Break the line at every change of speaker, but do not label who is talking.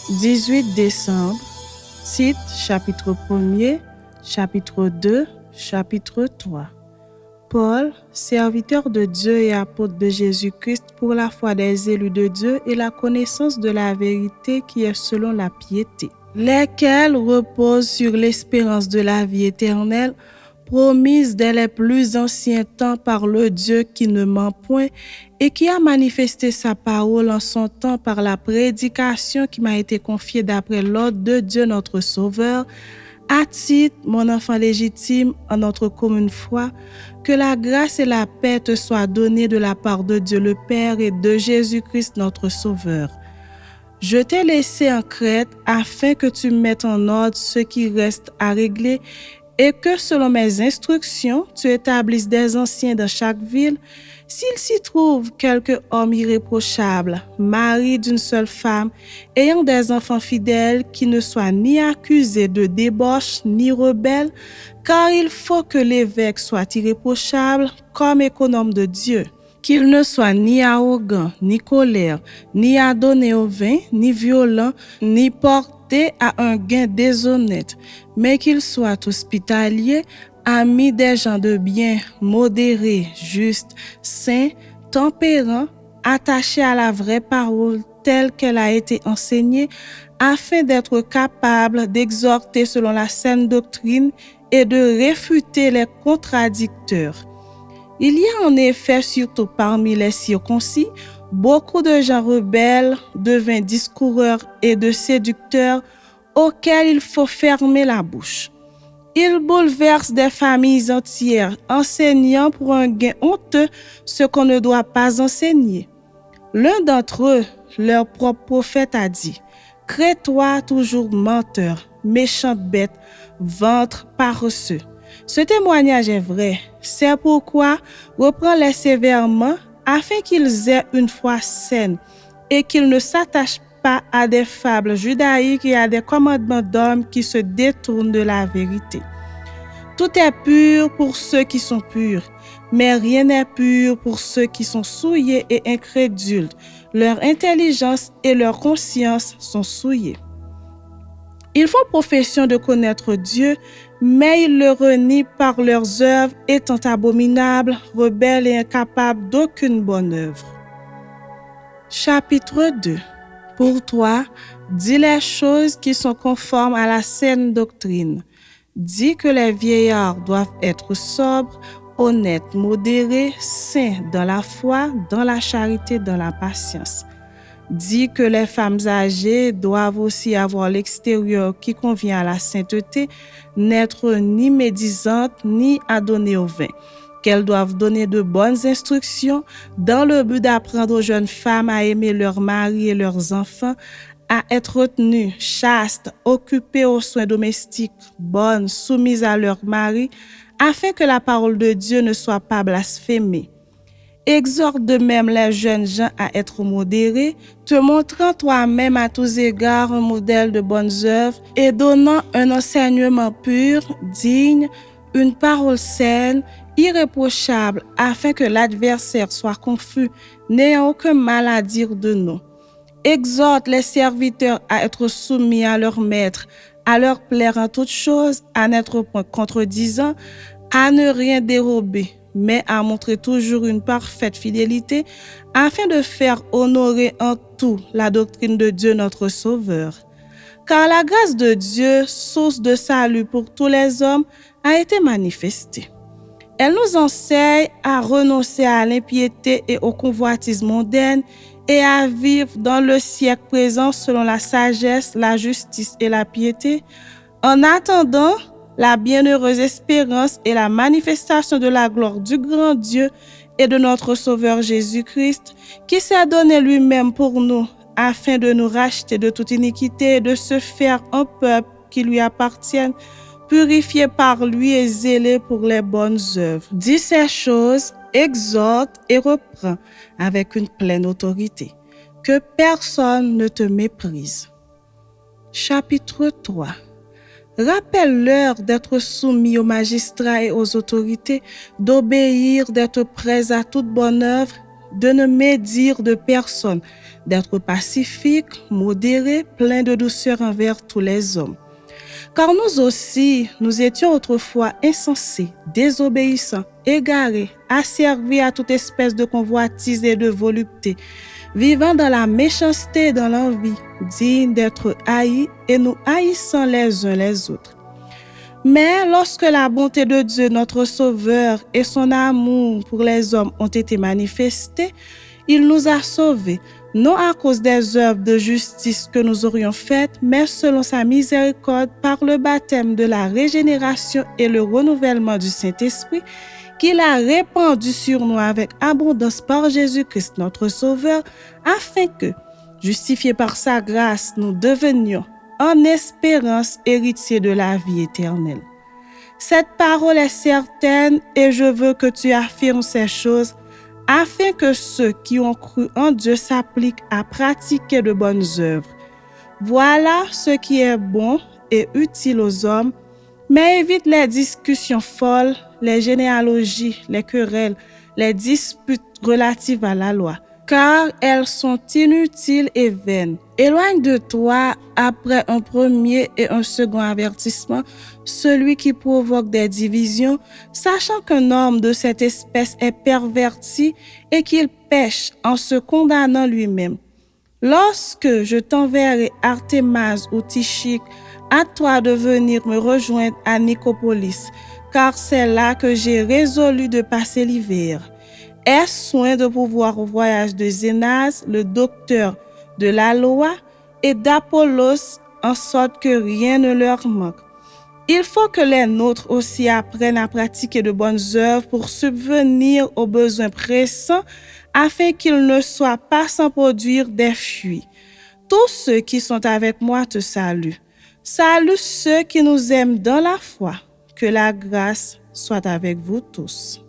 18 décembre, Tite, chapitre 1er, chapitre 2, chapitre 3. Paul, serviteur de Dieu et apôtre de Jésus-Christ pour la foi des élus de Dieu et la connaissance de la vérité qui est selon la piété, lesquels reposent sur l'espérance de la vie éternelle, promise dès les plus anciens temps par le Dieu qui ne ment point et qui a manifesté sa parole en son temps par la prédication qui m'a été confiée d'après l'ordre de Dieu notre Sauveur. À Tite, mon enfant légitime en notre commune foi, que la grâce et la paix te soient données de la part de Dieu le Père et de Jésus-Christ notre Sauveur. Je t'ai laissé en Crète afin que tu mettes en ordre ce qui reste à régler et que selon mes instructions, tu établisses des anciens dans chaque ville. S'il s'y trouve quelque homme irréprochable, mari d'une seule femme, ayant des enfants fidèles qui ne soient ni accusés de débauche ni rebelles, car il faut que l'évêque soit irréprochable comme économe de Dieu, qu'il ne soit ni arrogant, ni colère, ni adonné au vin, ni violent, ni porté à un gain déshonnête, mais qu'il soit hospitalier, ami des gens de bien, modéré, juste, saint, tempérant, attaché à la vraie parole telle qu'elle a été enseignée, afin d'être capable d'exhorter selon la saine doctrine et de réfuter les contradicteurs. Il y a en effet, surtout parmi les circoncis, beaucoup de gens rebelles, de vains discoureurs et de séducteurs auxquels il faut fermer la bouche. Ils bouleversent des familles entières, enseignant pour un gain honteux ce qu'on ne doit pas enseigner. L'un d'entre eux, leur propre prophète, a dit « Crée-toi toujours menteur, méchante bête, ventre paresseux ». Ce témoignage est vrai. C'est pourquoi reprends-les sévèrement afin qu'ils aient une foi saine et qu'ils ne s'attachent pas à des fables judaïques et à des commandements d'hommes qui se détournent de la vérité. Tout est pur pour ceux qui sont purs, mais rien n'est pur pour ceux qui sont souillés et incrédules. Leur intelligence et leur conscience sont souillées. Ils font profession de connaître Dieu, mais ils le renient par leurs œuvres, étant abominables, rebelles et incapables d'aucune bonne œuvre. Chapitre 2. Pour toi, dis les choses qui sont conformes à la saine doctrine. Dis que les vieillards doivent être sobres, honnêtes, modérés, saints dans la foi, dans la charité, dans la patience. Dis que les femmes âgées doivent aussi avoir l'extérieur qui convient à la sainteté, n'être ni médisantes ni adonnées au vin, qu'elles doivent donner de bonnes instructions dans le but d'apprendre aux jeunes femmes à aimer leurs maris et leurs enfants, à être retenues, chastes, occupées aux soins domestiques, bonnes, soumises à leur mari, afin que la parole de Dieu ne soit pas blasphémée. Exhorte de même les jeunes gens à être modérés, te montrant toi-même à tous égards un modèle de bonnes œuvres et donnant un enseignement pur, digne, une parole saine, irréprochable, afin que l'adversaire soit confus, n'ayant aucun mal à dire de nous. Exhorte les serviteurs à être soumis à leur maître, à leur plaire en toutes choses, à n'être point contredisants, à ne rien dérober, mais à montrer toujours une parfaite fidélité, afin de faire honorer en tout la doctrine de Dieu notre Sauveur. Car la grâce de Dieu, source de salut pour tous les hommes, a été manifestée. Elle nous enseigne à renoncer à l'impiété et aux convoitises mondaines et à vivre dans le siècle présent selon la sagesse, la justice et la piété, en attendant la bienheureuse espérance et la manifestation de la gloire du grand Dieu et de notre Sauveur Jésus-Christ, qui s'est donné lui-même pour nous, afin de nous racheter de toute iniquité et de se faire un peuple qui lui appartienne, purifié par lui et zélé pour les bonnes œuvres. Dis ces choses, exhorte et reprends avec une pleine autorité. Que personne ne te méprise. Chapitre 3. Rappelle-leur d'être soumis aux magistrats et aux autorités, d'obéir, d'être prêts à toute bonne œuvre, de ne médire de personne, d'être pacifique, modéré, plein de douceur envers tous les hommes. Car nous aussi, nous étions autrefois insensés, désobéissants, égarés, asservis à toute espèce de convoitise et de volupté, vivant dans la méchanceté et dans l'envie, dignes d'être haïs et nous haïssant les uns les autres. Mais lorsque la bonté de Dieu, notre Sauveur, et son amour pour les hommes ont été manifestés, il nous a sauvés, non à cause des œuvres de justice que nous aurions faites, mais selon sa miséricorde par le baptême de la régénération et le renouvellement du Saint-Esprit, qu'il a répandu sur nous avec abondance par Jésus-Christ notre Sauveur, afin que, justifiés par sa grâce, nous devenions en espérance héritiers de la vie éternelle. Cette parole est certaine et je veux que tu affirmes ces choses afin que ceux qui ont cru en Dieu s'appliquent à pratiquer de bonnes œuvres. Voilà ce qui est bon et utile aux hommes, mais évite les discussions folles, les généalogies, les querelles, les disputes relatives à la loi, car elles sont inutiles et vaines. Éloigne de toi, après un premier et un second avertissement, celui qui provoque des divisions, sachant qu'un homme de cette espèce est perverti et qu'il pêche en se condamnant lui-même. Lorsque je t'enverrai Artémas ou Tychique, à toi de venir me rejoindre à Nicopolis, car c'est là que j'ai résolu de passer l'hiver. Aie soin de pouvoir au voyage de Zénas, le docteur de la loi, et d'Apollos, en sorte que rien ne leur manque. Il faut que les nôtres aussi apprennent à pratiquer de bonnes œuvres pour subvenir aux besoins pressants, afin qu'ils ne soient pas sans produire des fruits. Tous ceux qui sont avec moi te saluent. Salue ceux qui nous aiment dans la foi. Que la grâce soit avec vous tous.